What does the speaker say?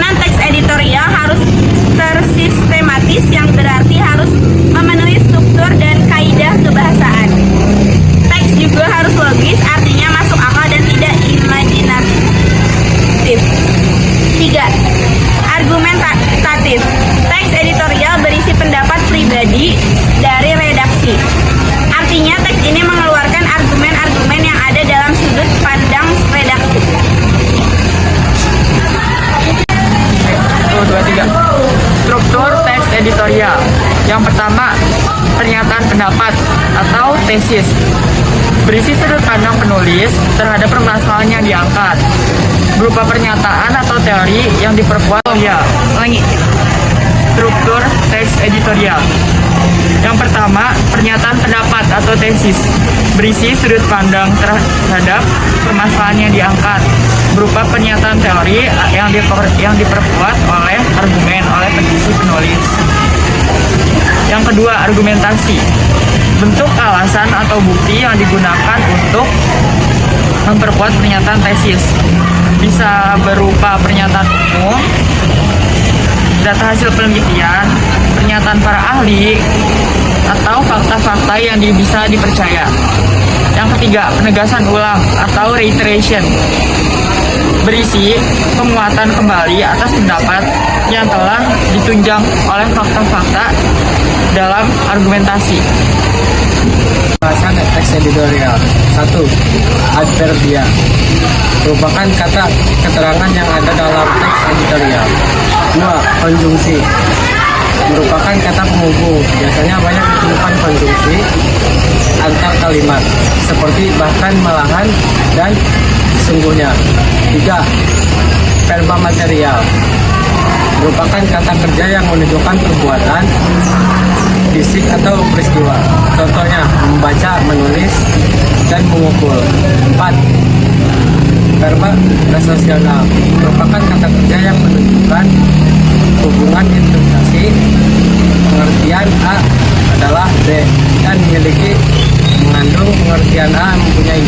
Susunan teks editorial harus tersistematis, yang berarti harus memenuhi struktur dan kaidah kebahasaan. Teks juga harus logis, artinya masuk akal dan tidak imajinatif. 3. Argumentatif. Teks editorial berisi pendapat pribadi dari redaksi. Artinya teks ini mengeluarkan argumen-argumen yang ada dalam sudut pandang redaksi. 1, 2, 3. Struktur teks editorial. Yang pertama, pernyataan pendapat atau tesis. Berisi sudut pandang penulis terhadap permasalahan yang diangkat, berupa pernyataan atau teori yang diperkuat. Struktur teks editorial. Yang pertama, pernyataan pendapat atau tesis. Berisi sudut pandang terhadap permasalahan yang diangkat, berupa pernyataan teori yang diperkuat oleh argumen oleh penulis. Yang kedua, argumentasi. Bentuk alasan atau bukti yang digunakan untuk memperkuat pernyataan tesis. Bisa berupa pernyataan umum, data hasil penelitian, pernyataan para ahli, atau fakta-fakta yang bisa dipercaya. Yang ketiga, penegasan ulang atau reiteration. Berisi penguatan kembali atas pendapat yang telah ditunjang oleh fakta-fakta dalam argumentasi. Bahasan teks editorial. 1. Adverbia merupakan kata keterangan yang ada dalam teks editorial. 2. Konjungsi merupakan kata penghubung. Biasanya banyak ditemukan konjungsi antar kalimat seperti bahkan, malahan, dan sesungguhnya. 3. Verba material merupakan kata kerja yang menunjukkan perbuatan fisik atau peristiwa. Contohnya membaca, menulis, dan mengukur. 4. Verba relasional merupakan kata kerja yang menunjukkan hubungan integrasi. Pengertian A adalah B dan mengandung pengertian A mempunyai